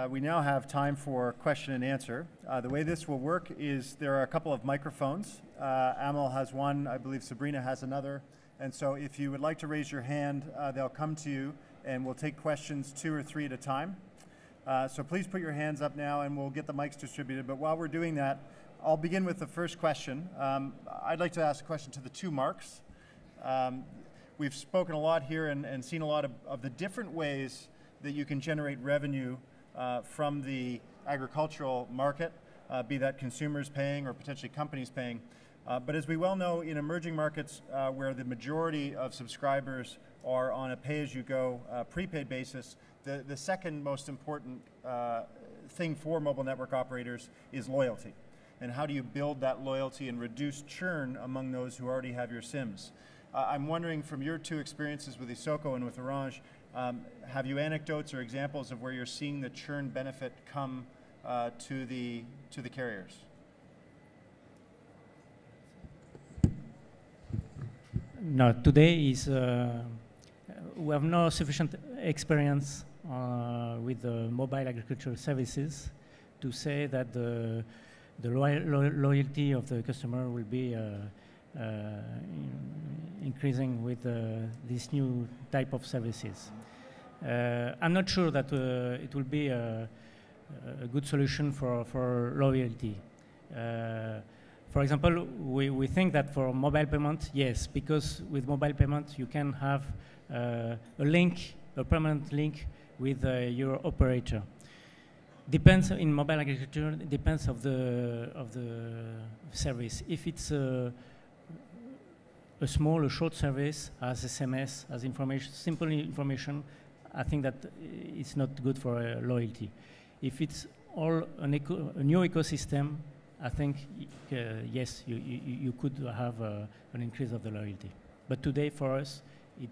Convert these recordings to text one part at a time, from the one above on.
We now have time for question and answer. The way this will work is there are a couple of microphones. Amal has one, I believe Sabrina has another. And so if you would like to raise your hand, they'll come to you and we'll take questions 2 or 3 at a time. So please put your hands up now and we'll get the mics distributed. But while we're doing that, I'll begin with the first question. I'd like to ask a question to the 2 Marks. We've spoken a lot here and seen a lot of the different ways that you can generate revenue from the agricultural market, be that consumers paying or potentially companies paying. But as we well know, in emerging markets where the majority of subscribers are on a pay-as-you-go prepaid basis, the second most important thing for mobile network operators is loyalty. And how do you build that loyalty and reduce churn among those who already have your SIMs? I'm wondering, from your 2 experiences with Isoko and with Orange, have you anecdotes or examples of where you're seeing the churn benefit come to the carriers? No, today is we have no sufficient experience with the mobile agricultural services to say that the loyalty of the customer will be increasing with this new type of services. I'm not sure that it will be a good solution for loyalty. For example, we think that for mobile payment, yes, because with mobile payment you can have a link, a permanent link with your operator. Depends in mobile agriculture. Depends of the service. If it's a short service as SMS, as information, simple information, I think that it's not good for loyalty. If it's all a new ecosystem, I think yes, you could have an increase of the loyalty. But today, for us, we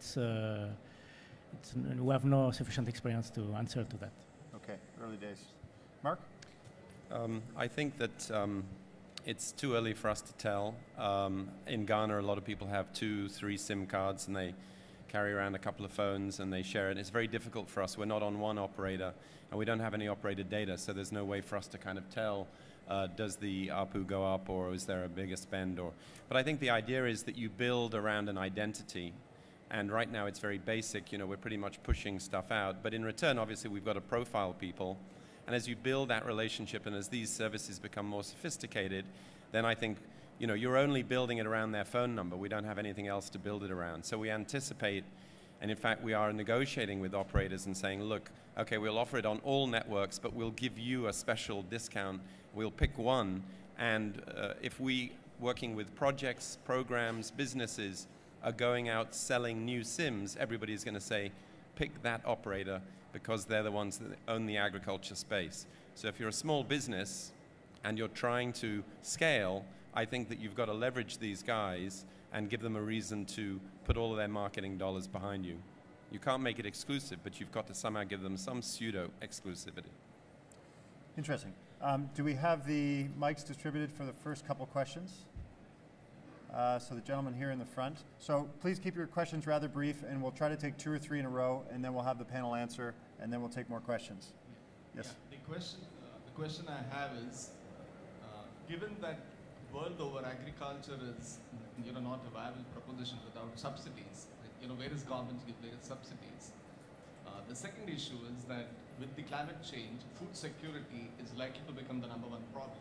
have no sufficient experience to answer to that. Okay, early days. Mark? I think that it's too early for us to tell. In Ghana, a lot of people have 2, 3 SIM cards and they carry around a couple of phones and they share it. It's very difficult for us. We're not on one operator and we don't have any operator data, so there's no way for us to kind of tell does the ARPU go up or is there a bigger spend? But I think the idea is that you build around an identity, and right now it's very basic. You know, we're pretty much pushing stuff out, but in return, obviously, we've got to profile people. And as you build that relationship and as these services become more sophisticated, then I think, you know, you're only building it around their phone number. We don't have anything else to build it around. So we anticipate, and in fact, we are negotiating with operators and saying, look, okay, we'll offer it on all networks, but we'll give you a special discount. We'll pick one. And if we, working with projects, programs, businesses, are going out selling new SIMs, everybody's going to say, pick that operator, because they're the ones that own the agriculture space. So if you're a small business and you're trying to scale, I think that you've got to leverage these guys and give them a reason to put all of their marketing dollars behind you. You can't make it exclusive, but you've got to somehow give them some pseudo-exclusivity. Interesting. Do we have the mics distributed for the first couple questions? So the gentleman here in the front. So please keep your questions rather brief, and we'll try to take 2 or 3 in a row, and then we'll have the panel answer, and then we'll take more questions. Yes? Yeah, the question I have is, given that world over agriculture is not a viable proposition without subsidies, various governments give various subsidies. The second issue is that with the climate change, food security is likely to become the #1 problem.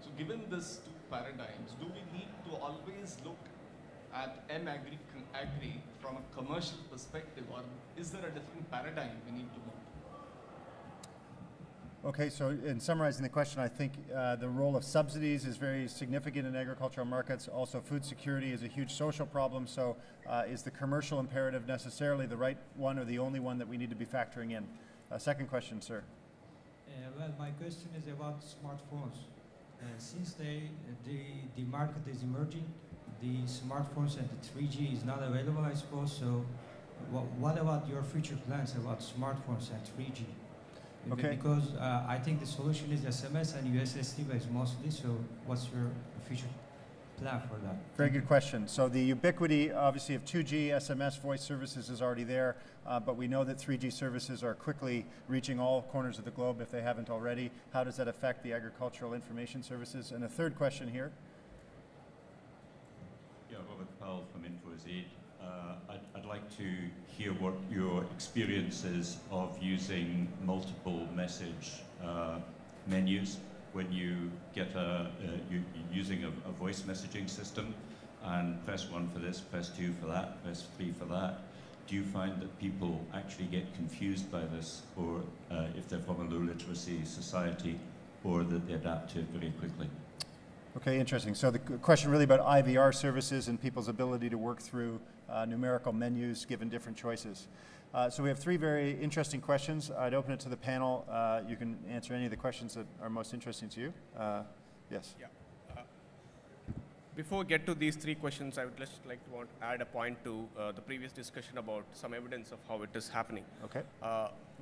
So given these 2 paradigms, do we need to always look at agri from a commercial perspective, or is there a different paradigm we need to move? Okay, so in summarizing the question, I think the role of subsidies is very significant in agricultural markets. Also, food security is a huge social problem. So is the commercial imperative necessarily the right one or the only one that we need to be factoring in? Second question, sir. Well, my question is about smartphones. Since the market is emerging, the smartphones and the 3G is not available, I suppose. So what about your future plans about smartphones and 3G? Okay. Because I think the solution is SMS and USSD based mostly. So what's your future plan for that? Very good question. So the ubiquity, obviously, of 2G SMS voice services is already there, but we know that 3G services are quickly reaching all corners of the globe if they haven't already. How does that affect the agricultural information services? And a third question here. Yeah, Robert Powell from InfoZ. I'd like to hear what your experience is of using multiple message menus when you get you're using a voice messaging system, and press 1 for this, press 2 for that, press 3 for that. Do you find that people actually get confused by this, or if they're from a low literacy society, or that they adapt to it very quickly? Okay, interesting. So the question really about IVR services and people's ability to work through numerical menus given different choices. So we have 3 very interesting questions. I'd open it to the panel. You can answer any of the questions that are most interesting to you. Yes. Yeah. Before we get to these 3 questions, I would just like to add a point to the previous discussion about some evidence of how it is happening. Okay.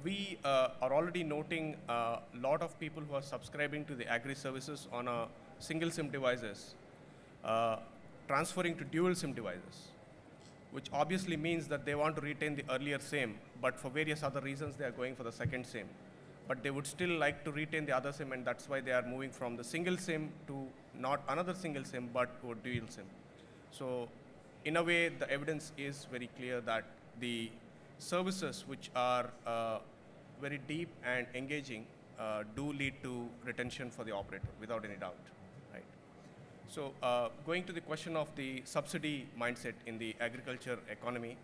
We are already noting a lot of people who are subscribing to the agri services on a single SIM devices, transferring to dual SIM devices, which obviously means that they want to retain the earlier SIM, but for various other reasons they are going for the second SIM. But they would still like to retain the other SIM, and that's why they are moving from the single SIM to not another single SIM, but to a dual SIM. So in a way, the evidence is very clear that the services which are very deep and engaging do lead to retention for the operator, without any doubt. Right? So going to the question of the subsidy mindset in the agriculture economy,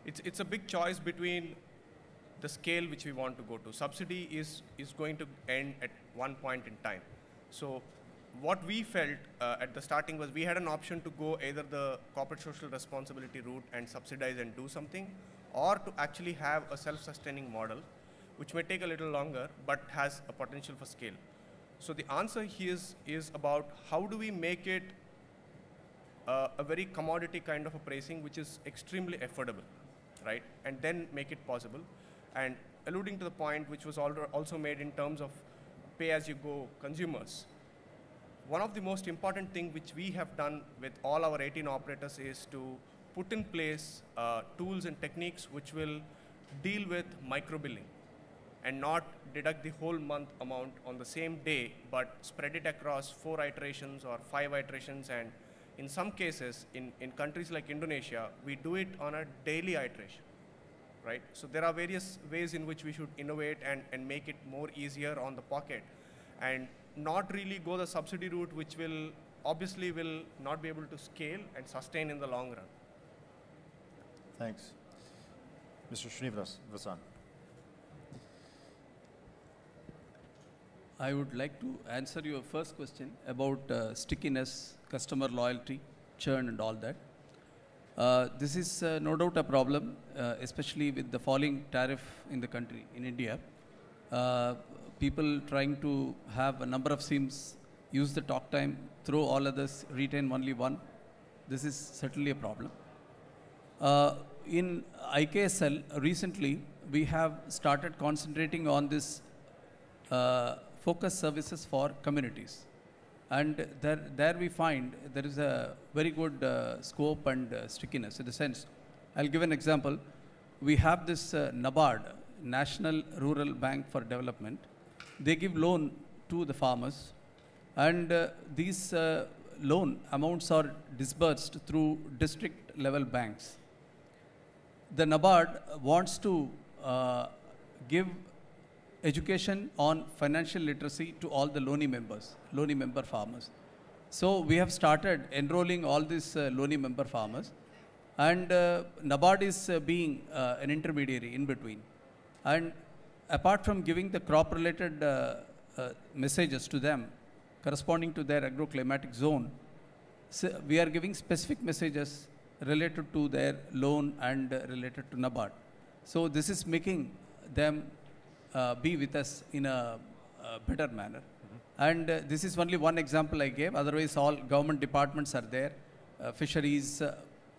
it's a big choice between the scale which we want to go to. Subsidy is going to end at one point in time. So what we felt at the starting was we had an option to go either the corporate social responsibility route and subsidize and do something, or to actually have a self-sustaining model, which may take a little longer, but has a potential for scale. So the answer here is about how do we make it a very commodity kind of a pricing, which is extremely affordable, right? And then make it possible. And alluding to the point which was also made in terms of pay-as-you-go consumers, one of the most important things which we have done with all our 18 operators is to put in place tools and techniques which will deal with micro-billing and not deduct the whole month amount on the same day, but spread it across 4 iterations or 5 iterations. And in some cases, in countries like Indonesia, we do it on a daily iteration. Right? So there are various ways in which we should innovate and make it more easier on the pocket, and not really go the subsidy route, which will obviously will not be able to scale and sustain in the long run. Thanks. Mr. Srinivasan. I would like to answer your first question about stickiness, customer loyalty, churn and all that. This is no doubt a problem, especially with the falling tariff in the country, in India. People trying to have a number of SIMs, use the talk time, throw all others, retain only one. This is certainly a problem. In IKSL, recently, we have started concentrating on this focus services for communities. And there we find there is a very good scope and stickiness in the sense. I'll give an example. We have this NABARD, National Rural Bank for Development. They give loan to the farmers, and these loan amounts are disbursed through district level banks. The NABARD wants to give education on financial literacy to all the Loni member farmers. So we have started enrolling all these Loni member farmers, and NABARD is being an intermediary in between. And apart from giving the crop related messages to them corresponding to their agroclimatic zone, so we are giving specific messages related to their loan and related to NABARD. So this is making them be with us in a better manner. And this is only one example I gave. Otherwise, all government departments are there. Fisheries,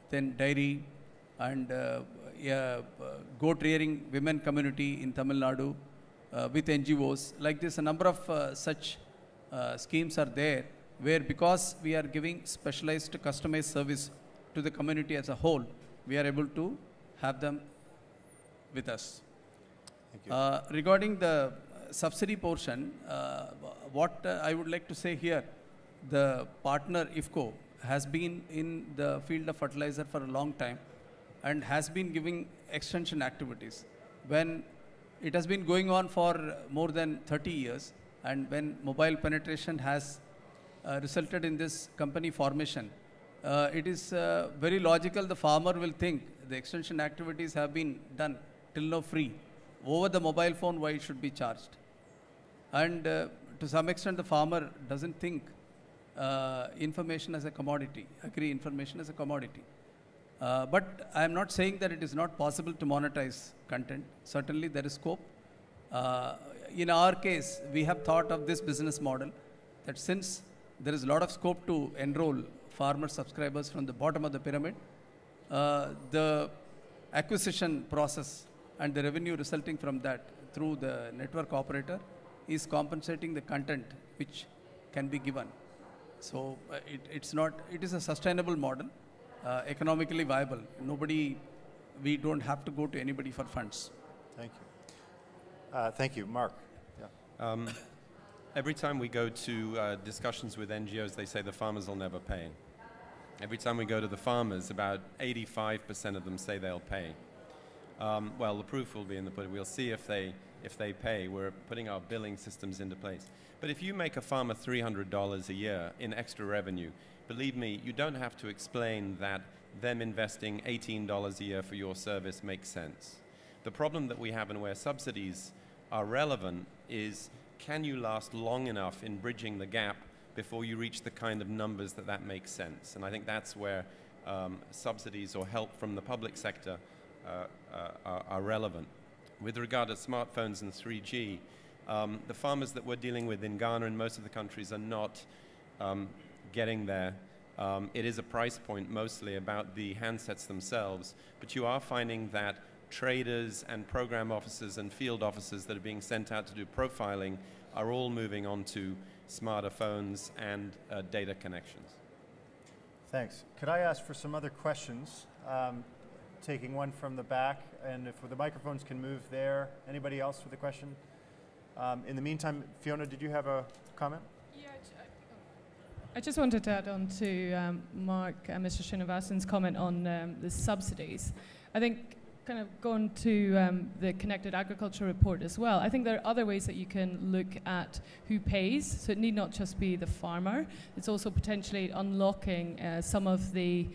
then dairy, and goat rearing women community in Tamil Nadu with NGOs. Like this, a number of such schemes are there where because we are giving specialized customized service to the community as a whole, we are able to have them with us. Thank you. Regarding the subsidy portion, what I would like to say here, the partner IFCO has been in the field of fertilizer for a long time and has been giving extension activities. When it has been going on for more than 30 years, and when mobile penetration has resulted in this company formation, it is very logical the farmer will think the extension activities have been done till now free. Over the mobile phone, why it should be charged? And to some extent, the farmer doesn't think information as a commodity, agree information as a commodity. But I am not saying that it is not possible to monetize content. Certainly there is scope. In our case, we have thought of this business model that since there is a lot of scope to enroll farmer subscribers from the bottom of the pyramid, the acquisition process and the revenue resulting from that through the network operator is compensating the content which can be given. So it is a sustainable model, economically viable. We don't have to go to anybody for funds. Thank you. Thank you. Mark. Yeah. Every time we go to discussions with NGOs, they say the farmers will never pay. Every time we go to the farmers, about 85% of them say they'll pay. Well, the proof will be in the pudding. We'll see if they pay. We're putting our billing systems into place. But if you make a farmer $300 a year in extra revenue, believe me, you don't have to explain that them investing $18 a year for your service makes sense. The problem that we have and where subsidies are relevant is, can you last long enough in bridging the gap before you reach the kind of numbers that makes sense? And I think that's where subsidies or help from the public sector are relevant. With regard to smartphones and 3G, the farmers that we're dealing with in Ghana and most of the countries are not getting there. It is a price point mostly about the handsets themselves, but you are finding that traders and program officers and field officers that are being sent out to do profiling are all moving on to smarter phones and data connections. Thanks. Could I ask for some other questions? Taking one from the back, and if the microphones can move there. Anybody else with a question? In the meantime, Fiona, did you have a comment? Yeah, I just wanted to add on to Mark and Mr. Srinivasan's comment on the subsidies. I think kind of going to the Connected Agriculture report as well, I think there are other ways that you can look at who pays, so it need not just be the farmer. It's also potentially unlocking some of the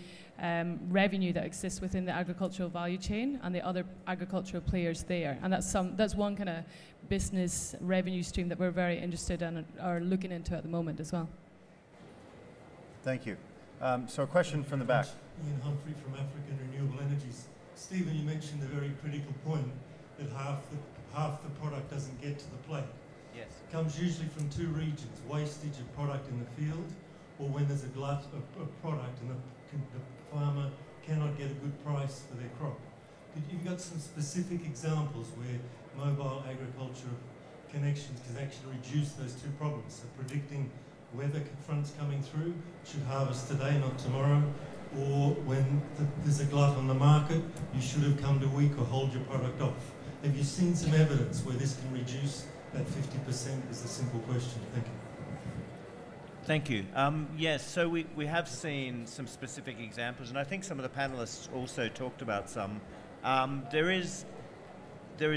revenue that exists within the agricultural value chain and the other agricultural players there. And that's one kind of business revenue stream that we're very interested in and are looking into at the moment as well. Thank you. So a question from the back. Ian Humphrey from African Renewable Energies. Stephen, you mentioned a very critical point that half the product doesn't get to the plate. Yes. It comes usually from two regions: wastage of product in the field, or when there's a glut of product and the farmer cannot get a good price for their crop. You've got some specific examples where mobile agriculture connections can actually reduce those two problems. So predicting weather fronts coming through, should harvest today, not tomorrow, or when there's a glut on the market, you should have come to week or hold your product off. Have you seen some evidence where this can reduce that 50%? Is a simple question. Thank you. Thank you. Yes, so we have seen some specific examples, and I think some of the panelists also talked about some. There is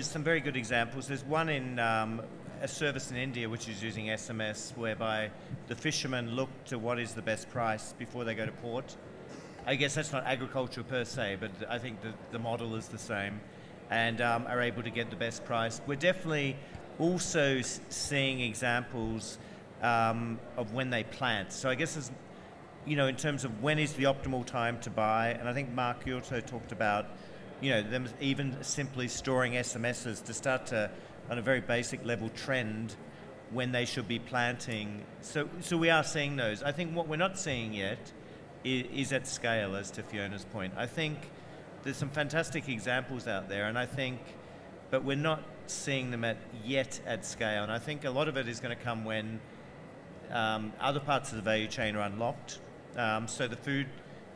some very good examples. There's one in a service in India which is using SMS, whereby the fishermen look to what is the best price before they go to port. I guess that's not agriculture per se, but I think the model is the same, and are able to get the best price. We're definitely also seeing examples of when they plant. So I guess as, in terms of when is the optimal time to buy, and I think Mark, you also talked about, them even simply storing SMSs to start to, on a very basic level, trend when they should be planting. So we are seeing those. I think what we're not seeing yet is at scale, as to Fiona's point. I think there's some fantastic examples out there, and but we're not seeing them yet at scale. And I think a lot of it is going to come when other parts of the value chain are unlocked. So the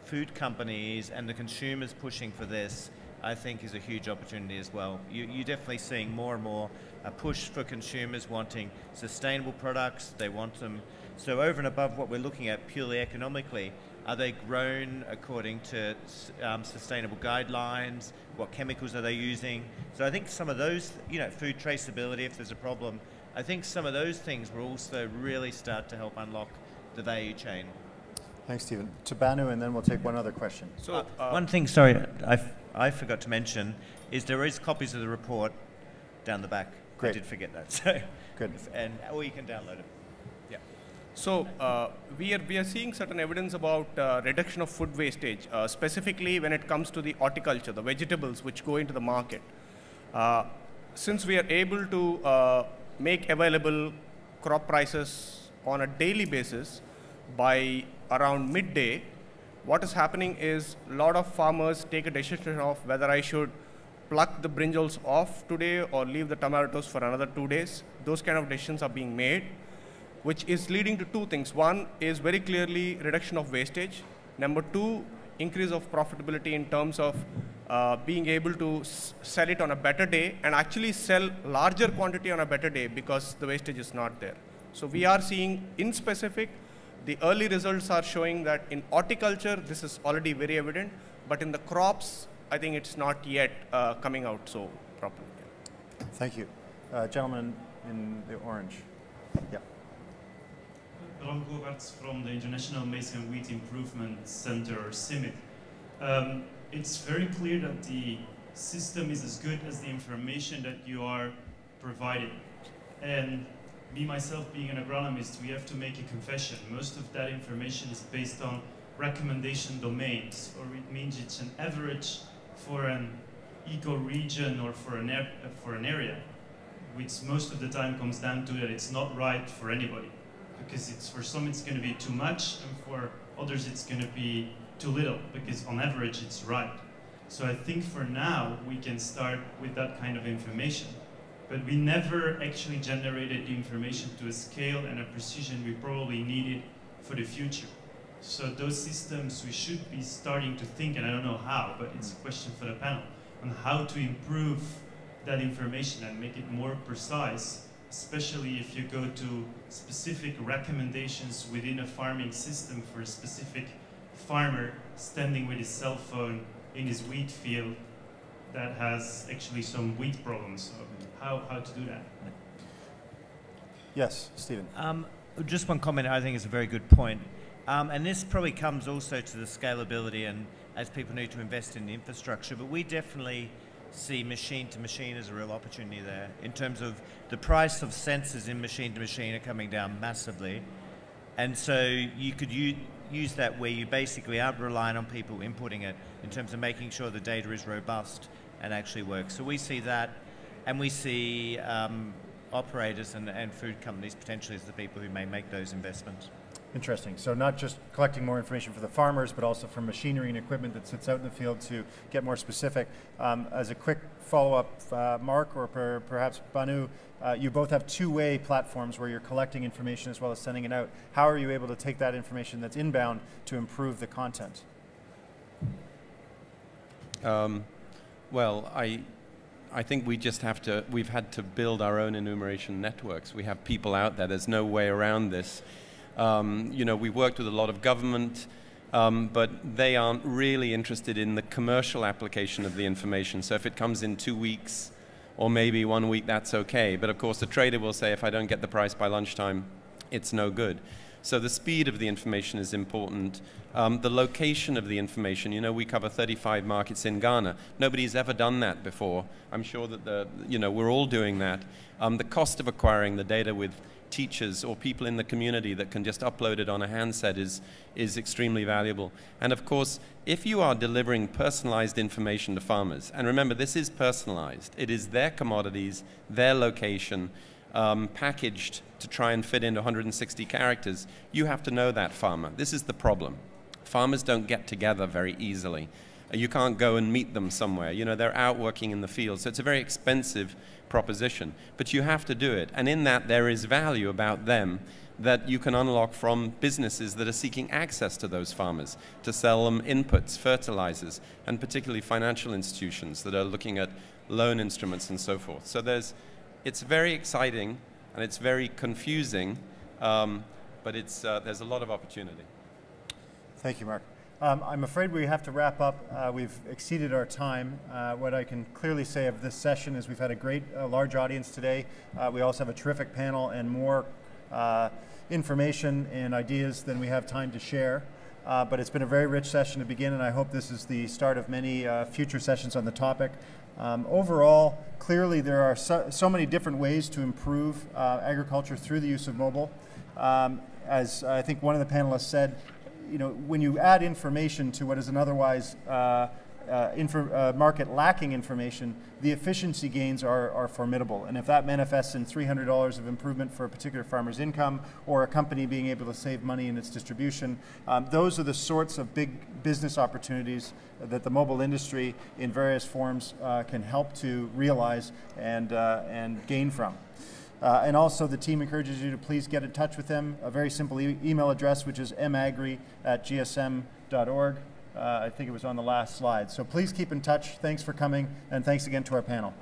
food companies and the consumers pushing for this, I think, is a huge opportunity as well. You're definitely seeing more and more a push for consumers wanting sustainable products. They want them. So over and above what we're looking at purely economically, are they grown according to sustainable guidelines? What chemicals are they using? So I think some of those, food traceability, if there's a problem, I think some of those things will also really start to help unlock the value chain. Thanks, Stephen. To Banu, and then we'll take one other question. So one thing, sorry, I forgot to mention, is there is copies of the report down the back. Great. I did forget that. So good. Or you can download it. Yeah. So we are seeing certain evidence about reduction of food wastage, specifically when it comes to the horticulture, the vegetables which go into the market. Since we are able to make available crop prices on a daily basis by around midday, what is happening is a lot of farmers take a decision of whether I should pluck the brinjals off today or leave the tomatoes for another 2 days. Those kind of decisions are being made, which is leading to two things. One is very clearly reduction of wastage. Number two, increase of profitability in terms of being able to sell it on a better day and actually sell larger quantity on a better day because the wastage is not there. So we are seeing in specific, the early results are showing that in horticulture, this is already very evident, but in the crops, I think it's not yet coming out so properly. Thank you. Gentleman in the orange. Yeah. Ron Govaerts from the International Maize and Wheat Improvement Center, or CIMIT. It's very clear that the system is as good as the information that you are providing. And me, myself, being an agronomist, we have to make a confession. Most of that information is based on recommendation domains, or it means it's an average for an eco-region or for an area, which most of the time comes down to that it's not right for anybody. Because for some it's going to be too much, and for others it's going to be too little, because on average it's right. So I think for now we can start with that kind of information. But we never actually generated the information to a scale and a precision we probably needed for the future. So those systems, we should be starting to think, and I don't know how, but it's a question for the panel, on how to improve that information and make it more precise, especially if you go to specific recommendations within a farming system for a specific farmer standing with his cell phone in his wheat field that has actually some wheat problems. So how to do that? Yes, Stephen. Just one comment I think is a very good point. And this probably comes also to the scalability and as people need to invest in the infrastructure, but we definitely see machine to machine as a real opportunity there in terms of the price of sensors in machine to machine are coming down massively. And so you could use that where you basically aren't relying on people inputting it in terms of making sure the data is robust and actually works. So we see that, and we see operators and food companies potentially as the people who may make those investments. Interesting. So not just collecting more information for the farmers, but also for machinery and equipment that sits out in the field to get more specific. As a quick follow-up, Mark, or perhaps Banu, you both have two-way platforms where you're collecting information as well as sending it out. How are you able to take that information that's inbound to improve the content? Well, I think we just have to, we've had to build our own enumeration networks. We have people out there. There's no way around this. We worked with a lot of government, but they aren't really interested in the commercial application of the information. So if it comes in 2 weeks or maybe 1 week, that's okay. But of course, the trader will say, if I don't get the price by lunchtime, it's no good. So the speed of the information is important. The location of the information, we cover 35 markets in Ghana. Nobody's ever done that before. I'm sure that we're all doing that. The cost of acquiring the data with teachers or people in the community that can just upload it on a handset is extremely valuable. And of course, if you are delivering personalized information to farmers, and remember, this is personalized. It is their commodities, their location, packaged to try and fit into 160 characters. You have to know that farmer. This is the problem. Farmers don't get together very easily. You can't go and meet them somewhere. You know, they're out working in the field. So it's a very expensive proposition. But you have to do it. And in that, there is value about them that you can unlock from businesses that are seeking access to those farmers to sell them inputs, fertilizers, and particularly financial institutions that are looking at loan instruments and so forth. So it's very exciting and it's very confusing, but there's a lot of opportunity. Thank you, Mark. I'm afraid we have to wrap up. We've exceeded our time. What I can clearly say of this session is we've had a great, large audience today. We also have a terrific panel and more information and ideas than we have time to share. But it's been a very rich session to begin, and I hope this is the start of many future sessions on the topic. Overall, clearly there are so many different ways to improve agriculture through the use of mobile. As I think one of the panelists said, you know, when you add information to what is an otherwise market lacking information, the efficiency gains are formidable. And if that manifests in $300 of improvement for a particular farmer's income, or a company being able to save money in its distribution, those are the sorts of big business opportunities that the mobile industry in various forms can help to realize and gain from. And also the team encourages you to please get in touch with them. A very simple email address, which is magri@gsm.org. I think it was on the last slide. So please keep in touch. Thanks for coming, and thanks again to our panel.